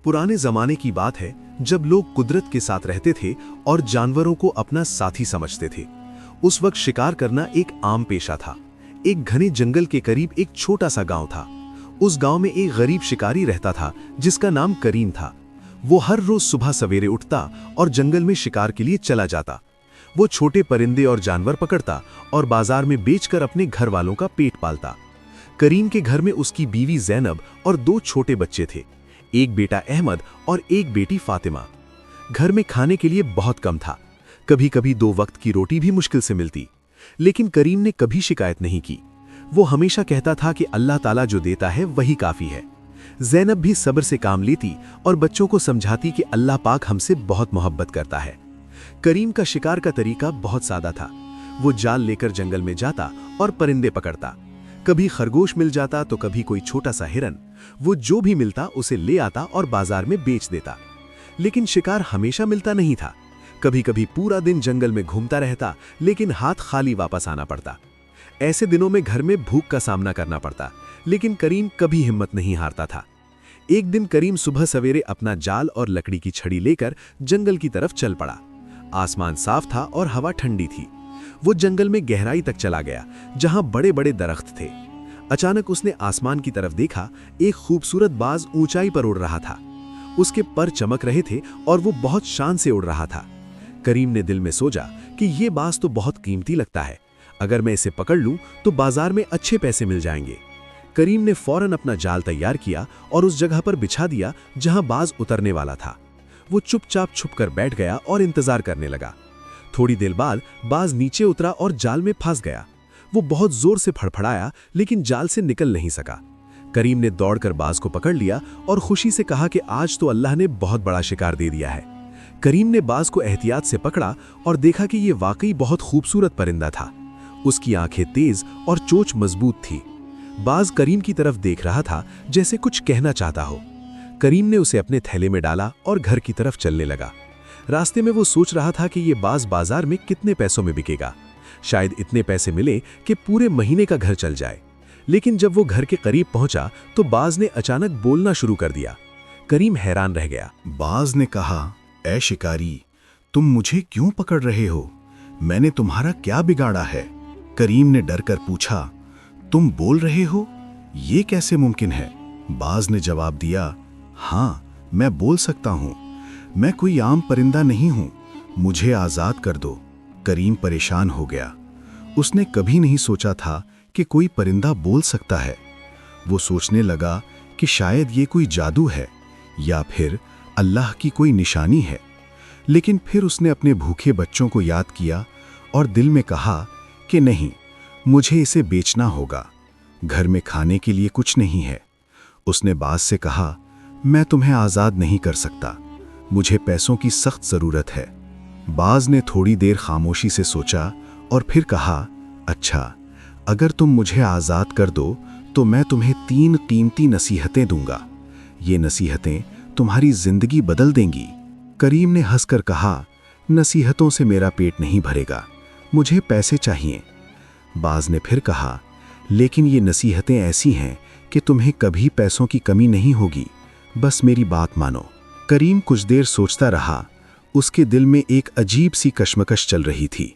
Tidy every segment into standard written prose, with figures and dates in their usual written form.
पुराने जमाने की बात है जब लोग कुदरत के साथ रहते थे और जानवरों को अपना साथी समझते थे। उस वक्त शिकार करना एक आम पेशा था। एक घने जंगल के करीब एक छोटा सा गांव था। उस गांव में एक गरीब शिकारी रहता था जिसका नाम करीम था। वो हर रोज सुबह सवेरे उठता और जंगल में शिकार के लिए चला जाता। वो छोटे परिंदे और जानवर पकड़ता और बाजार में बेचकर अपने घर वालों का पेट पालता। करीम के घर में उसकी बीवी ज़ैनब और 2 छोटे बच्चे थे, एक बेटा अहमद और एक बेटी फातिमा। घर में खाने के लिए बहुत कम था, कभी कभी 2 वक्त की रोटी भी मुश्किल से मिलती। लेकिन करीम ने कभी शिकायत नहीं की। वो हमेशा कहता था कि अल्लाह ताला जो देता है वही काफी है। ज़ैनब भी सब्र से काम लेती और बच्चों को समझाती कि अल्लाह पाक हमसे बहुत मोहब्बत करता है। करीम का शिकार का तरीका बहुत सादा था। वो जाल लेकर जंगल में जाता और परिंदे पकड़ता। कभी खरगोश मिल जाता तो कभी कोई छोटा सा हिरन। वो जो भी मिलता उसे ले आता और बाजार में बेच देता। लेकिन शिकार हमेशा मिलता नहीं था। कभी कभी पूरा दिन जंगल में घूमता रहता, लेकिन हाथ खाली वापस आना पड़ता। ऐसे दिनों में घर में भूख का सामना करना पड़ता, लेकिन करीम कभी हिम्मत नहीं हारता था। एक दिन करीम सुबह सवेरे अपना जाल और लकड़ी की छड़ी लेकर जंगल की तरफ चल पड़ा। आसमान साफ था और हवा ठंडी थी। वो जंगल में गहराई तक चला गया, जहां बड़े बड़े दरख्त थे। अचानक उसने आसमान की तरफ देखा। एक खूबसूरत बाज ऊंचाई पर उड़ रहा था। उसके पर चमक रहे थे और वो बहुत शान से उड़ रहा था। करीम ने दिल में सोचा कि ये बाज तो बहुत कीमती लगता है। अगर मैं इसे पकड़ लूं तो बाजार में अच्छे पैसे मिल जाएंगे। करीम ने फौरन अपना जाल तैयार किया और उस जगह पर बिछा दिया जहां बाज उतरने वाला था। वो चुपचाप छुपकर बैठ गया और इंतजार करने लगा। थोड़ी देर बाद बाज नीचे उतरा और जाल में फंस गया। वो बहुत जोर से फड़फड़ाया, लेकिन जाल से निकल नहीं सका। करीम ने दौड़कर बाज को पकड़ लिया और खुशी से कहा कि आज तो अल्लाह ने बहुत बड़ा शिकार दे दिया है। करीम ने बाज को एहतियात से पकड़ा और देखा कि ये वाकई बहुत खूबसूरत परिंदा था। उसकी आंखें तेज और चोंच मजबूत थी। बाज करीम की तरफ देख रहा था, जैसे कुछ कहना चाहता हो। करीम ने उसे अपने थैले में डाला और घर की तरफ चलने लगा। रास्ते में वो सोच रहा था कि ये बाज बाजार में कितने पैसों में बिकेगा। शायद इतने पैसे मिले कि पूरे महीने का घर चल जाए। लेकिन जब वो घर के करीब पहुंचा तो बाज ने अचानक बोलना शुरू कर दिया। करीम हैरान रह गया। बाज ने कहा, ऐ शिकारी, तुम मुझे क्यों पकड़ रहे हो? मैंने तुम्हारा क्या बिगाड़ा है? करीम ने डरकर पूछा, तुम बोल रहे हो? ये कैसे मुमकिन है? बाज ने जवाब दिया, हाँ, मैं बोल सकता हूँ। मैं कोई आम परिंदा नहीं हूँ, मुझे आज़ाद कर दो। करीम परेशान हो गया। उसने कभी नहीं सोचा था कि कोई परिंदा बोल सकता है। वो सोचने लगा कि शायद ये कोई जादू है या फिर अल्लाह की कोई निशानी है। लेकिन फिर उसने अपने भूखे बच्चों को याद किया और दिल में कहा कि नहीं, मुझे इसे बेचना होगा। घर में खाने के लिए कुछ नहीं है। उसने बाज से कहा, मैं तुम्हें आज़ाद नहीं कर सकता, मुझे पैसों की सख्त ज़रूरत है। बाज ने थोड़ी देर खामोशी से सोचा और फिर कहा, अच्छा, अगर तुम मुझे आज़ाद कर दो तो मैं तुम्हें 3 कीमती नसीहतें दूंगा। ये नसीहतें तुम्हारी जिंदगी बदल देंगी। करीम ने हंसकर कहा, नसीहतों से मेरा पेट नहीं भरेगा, मुझे पैसे चाहिए। बाज ने फिर कहा, लेकिन ये नसीहतें ऐसी हैं कि तुम्हें कभी पैसों की कमी नहीं होगी, बस मेरी बात मानो। करीम कुछ देर सोचता रहा। उसके दिल में एक अजीब सी कश्मकश चल रही थी।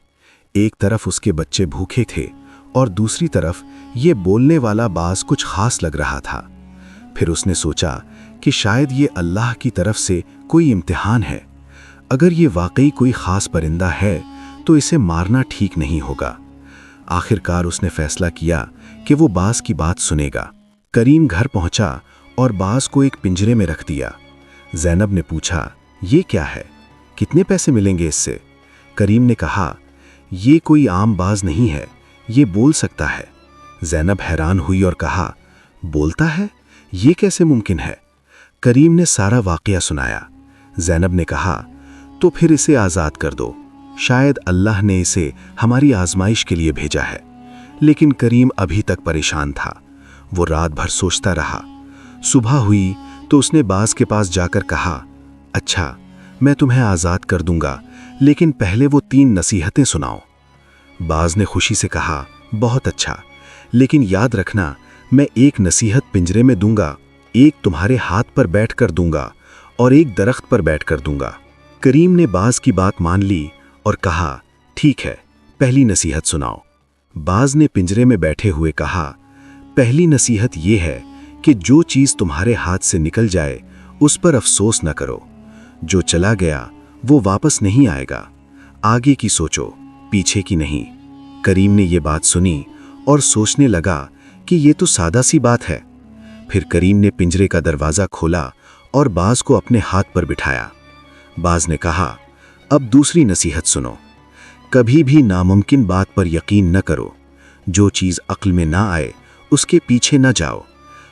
एक तरफ उसके बच्चे भूखे थे और दूसरी तरफ ये बोलने वाला बाज कुछ खास लग रहा था। फिर उसने सोचा कि शायद ये अल्लाह की तरफ से कोई इम्तिहान है। अगर ये वाकई कोई खास परिंदा है तो इसे मारना ठीक नहीं होगा। आखिरकार उसने फैसला किया कि वो बाज की बात सुनेगा। करीम घर पहुंचा और बाज को एक पिंजरे में रख दिया। ज़ैनब ने पूछा, ये क्या है? कितने पैसे मिलेंगे इससे? करीम ने कहा, ये कोई आम बाज नहीं है, ये बोल सकता है। ज़ैनब हैरान हुई और कहा, बोलता है? ये कैसे मुमकिन है? करीम ने सारा वाक़या सुनाया। ज़ैनब ने कहा, तो फिर इसे आज़ाद कर दो, शायद अल्लाह ने इसे हमारी आजमाइश के लिए भेजा है। लेकिन करीम अभी तक परेशान था। वो रात भर सोचता रहा। सुबह हुई तो उसने बाज के पास जाकर कहा, अच्छा, मैं तुम्हें आज़ाद कर दूंगा, लेकिन पहले वो 3 नसीहतें सुनाओ। बाज ने खुशी से कहा, बहुत अच्छा, लेकिन याद रखना, मैं एक नसीहत पिंजरे में दूंगा, एक तुम्हारे हाथ पर बैठकर दूंगा और एक दरख्त पर बैठकर दूंगा। करीम ने बाज की बात मान ली और कहा, ठीक है, पहली नसीहत सुनाओ। बाज ने पिंजरे में बैठे हुए कहा, पहली नसीहत ये है कि जो चीज़ तुम्हारे हाथ से निकल जाए उस पर अफसोस न करो। जो चला गया वो वापस नहीं आएगा। आगे की सोचो, पीछे की नहीं। करीम ने ये बात सुनी और सोचने लगा कि ये तो सादा सी बात है। फिर करीम ने पिंजरे का दरवाज़ा खोला और बाज को अपने हाथ पर बिठाया। बाज ने कहा, अब दूसरी नसीहत सुनो। कभी भी नामुमकिन बात पर यकीन न करो। जो चीज़ अक्ल में ना आए उसके पीछे न जाओ।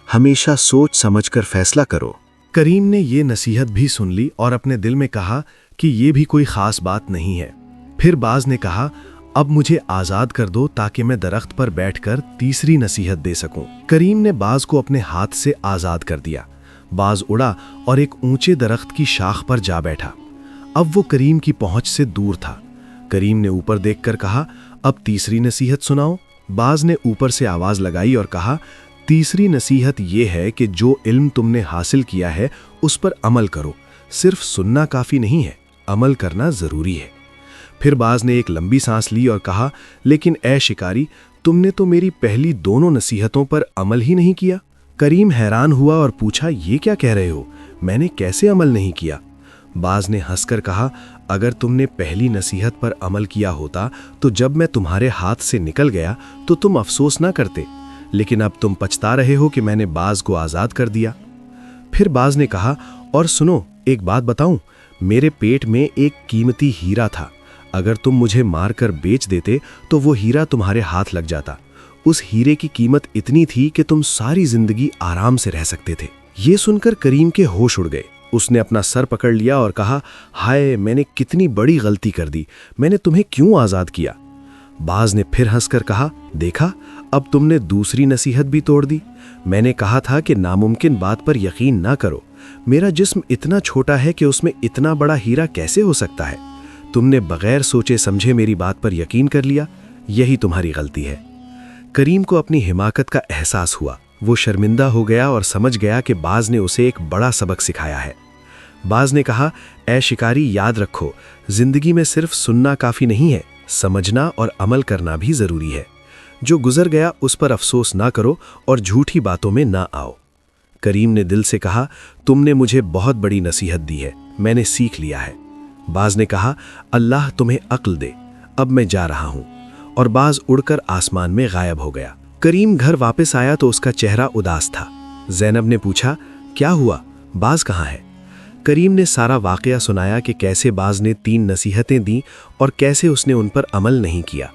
हमेशा सोच समझकर फैसला करो। करीम ने ये नसीहत भी सुन ली और अपने दिल में कहा कि ये भी कोई ख़ास बात नहीं है। फिर बाज ने कहा, अब मुझे आज़ाद कर दो ताकि मैं दरख्त पर बैठकर तीसरी नसीहत दे सकूं। करीम ने बाज को अपने हाथ से आज़ाद कर दिया। बाज उड़ा और एक ऊंचे दरख्त की शाख पर जा बैठा। अब वो करीम की पहुंच से दूर था। करीम ने ऊपर देखकर कहा, अब तीसरी नसीहत सुनाओ। बाज ने ऊपर से आवाज़ लगाई और कहा, तीसरी नसीहत ये है कि जो इल्म तुमने हासिल किया है उस पर अमल करो। सिर्फ सुनना काफ़ी नहीं है, अमल करना ज़रूरी है। फिर बाज ने एक लंबी सांस ली और कहा, लेकिन ए शिकारी, तुमने तो मेरी पहली दोनों नसीहतों पर अमल ही नहीं किया। करीम हैरान हुआ और पूछा, ये क्या कह रहे हो? मैंने कैसे अमल नहीं किया? बाज ने हंसकर कहा, अगर तुमने पहली नसीहत पर अमल किया होता तो जब मैं तुम्हारे हाथ से निकल गया तो तुम अफसोस ना करते, लेकिन अब तुम पछता रहे हो कि मैंने बाज को आज़ाद कर दिया। फिर बाज ने कहा, और सुनो, एक बात बताऊं, मेरे पेट में एक कीमती हीरा था। अगर तुम मुझे मारकर बेच देते तो वो हीरा तुम्हारे हाथ लग जाता। उस हीरे की कीमत इतनी थी कि तुम सारी जिंदगी आराम से रह सकते थे। ये सुनकर करीम के होश उड़ गए। उसने अपना सर पकड़ लिया और कहा, हाय, मैंने कितनी बड़ी गलती कर दी। मैंने तुम्हें क्यों आज़ाद किया? बाज ने फिर हंसकर कहा, देखा, अब तुमने दूसरी नसीहत भी तोड़ दी। मैंने कहा था कि नामुमकिन बात पर यकीन ना करो। मेरा जिस्म इतना छोटा है कि उसमें इतना बड़ा हीरा कैसे हो सकता है? तुमने बगैर सोचे समझे मेरी बात पर यकीन कर लिया। यही तुम्हारी गलती है। करीम को अपनी हिमाकत का एहसास हुआ। वो शर्मिंदा हो गया और समझ गया कि बाज ने उसे एक बड़ा सबक सिखाया है। बाज ने कहा, ऐ शिकारी, याद रखो, जिंदगी में सिर्फ सुनना काफ़ी नहीं है, समझना और अमल करना भी ज़रूरी है। जो गुजर गया उस पर अफसोस ना करो और झूठी बातों में ना आओ। करीम ने दिल से कहा, तुमने मुझे बहुत बड़ी नसीहत दी है, मैंने सीख लिया है। बाज ने कहा, अल्लाह तुम्हें अक्ल दे, अब मैं जा रहा हूँ। और बाज उड़कर आसमान में गायब हो गया। करीम घर वापस आया तो उसका चेहरा उदास था। ज़ैनब ने पूछा, क्या हुआ, बाज कहाँ है? करीम ने सारा वाक़या सुनाया कि कैसे बाज ने 3 नसीहतें दी और कैसे उसने उन पर अमल नहीं किया।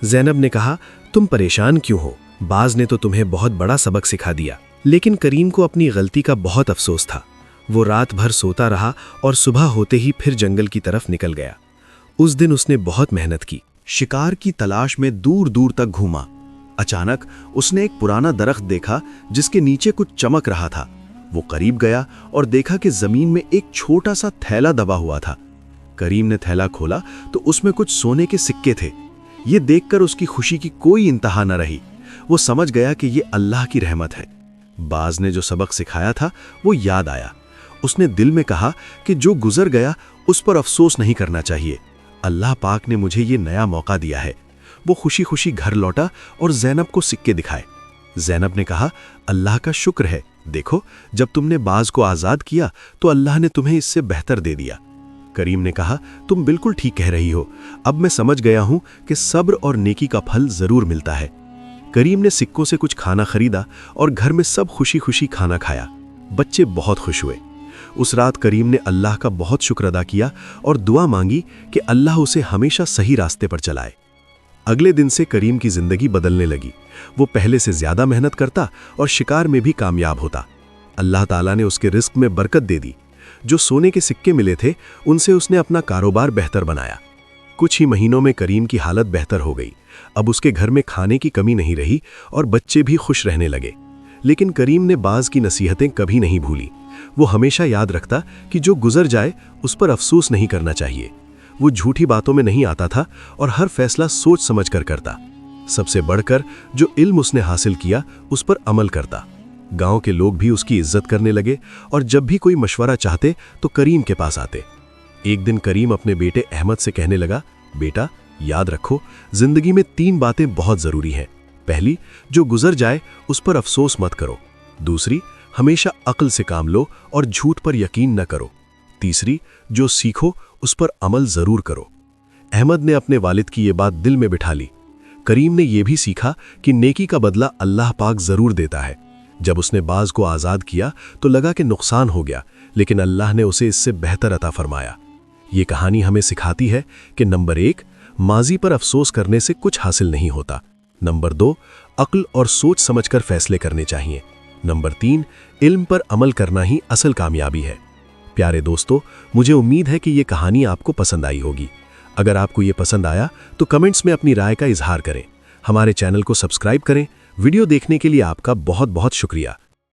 ज़ैनब ने कहा, तुम परेशान क्यों हो? बाज ने तो तुम्हें बहुत बड़ा सबक सिखा दिया। लेकिन करीम को अपनी गलती का बहुत अफसोस था। वो रात भर सोता रहा और सुबह होते ही फिर जंगल की तरफ निकल गया। उस दिन उसने बहुत मेहनत की, शिकार की तलाश में दूर दूर तक घूमा। अचानक उसने एक पुराना दरख्त देखा जिसके नीचे कुछ चमक रहा था। वो करीब गया और देखा कि जमीन में एक छोटा सा थैला दबा हुआ था। करीम ने थैला खोला तो उसमें कुछ सोने के सिक्के थे। ये देखकर उसकी खुशी की कोई इंतहा न रही। वो समझ गया कि ये अल्लाह की रहमत है। बाज ने जो सबक सिखाया था वो याद आया। उसने दिल में कहा कि जो गुजर गया उस पर अफसोस नहीं करना चाहिए। अल्लाह पाक ने मुझे ये नया मौका दिया है। वो खुशी खुशी घर लौटा और ज़ैनब को सिक्के दिखाए। ज़ैनब ने कहा, अल्लाह का शुक्र है, देखो, जब तुमने बाज को आज़ाद किया तो अल्लाह ने तुम्हें इससे बेहतर दे दिया। करीम ने कहा, तुम बिल्कुल ठीक कह रही हो। अब मैं समझ गया हूं कि सब्र और नेकी का फल जरूर मिलता है। करीम ने सिक्कों से कुछ खाना खरीदा और घर में सब खुशी खुशी खाना खाया। बच्चे बहुत खुश हुए। उस रात करीम ने अल्लाह का बहुत शुक्र अदा किया और दुआ मांगी कि अल्लाह उसे हमेशा सही रास्ते पर चलाए। अगले दिन से करीम की जिंदगी बदलने लगी। वो पहले से ज्यादा मेहनत करता और शिकार में भी कामयाब होता। अल्लाह ताला ने उसके रिस्क में बरकत दे दी। जो सोने के सिक्के मिले थे उनसे उसने अपना कारोबार बेहतर बनाया। कुछ ही महीनों में करीम की हालत बेहतर हो गई। अब उसके घर में खाने की कमी नहीं रही और बच्चे भी खुश रहने लगे। लेकिन करीम ने बाज की नसीहतें कभी नहीं भूली। वो हमेशा याद रखता कि जो गुजर जाए उस पर अफसोस नहीं करना चाहिए। वो झूठी बातों में नहीं आता था और हर फैसला सोच समझ कर करता। सबसे बढ़कर जो इल्म उसने हासिल किया उस पर अमल करता। गांव के लोग भी उसकी इज्जत करने लगे और जब भी कोई मशवरा चाहते तो करीम के पास आते। एक दिन करीम अपने बेटे अहमद से कहने लगा, बेटा याद रखो, जिंदगी में 3 बातें बहुत जरूरी हैं। पहली, जो गुजर जाए उस पर अफसोस मत करो। दूसरी, हमेशा अक्ल से काम लो और झूठ पर यकीन न करो। तीसरी, जो सीखो उस पर अमल जरूर करो। अहमद ने अपने वालिद की ये बात दिल में बिठा ली। करीम ने यह भी सीखा कि नेकी का बदला अल्लाह पाक जरूर देता है। जब उसने बाज को आज़ाद किया तो लगा कि नुकसान हो गया, लेकिन अल्लाह ने उसे इससे बेहतर अता फरमाया। ये कहानी हमें सिखाती है कि नंबर 1, माजी पर अफसोस करने से कुछ हासिल नहीं होता। नंबर 2, अक्ल और सोच समझकर फैसले करने चाहिए। नंबर 3, इल्म पर अमल करना ही असल कामयाबी है। प्यारे दोस्तों, मुझे उम्मीद है कि ये कहानी आपको पसंद आई होगी। अगर आपको ये पसंद आया तो कमेंट्स में अपनी राय का इजहार करें। हमारे चैनल को सब्सक्राइब करें। वीडियो देखने के लिए आपका बहुत बहुत शुक्रिया।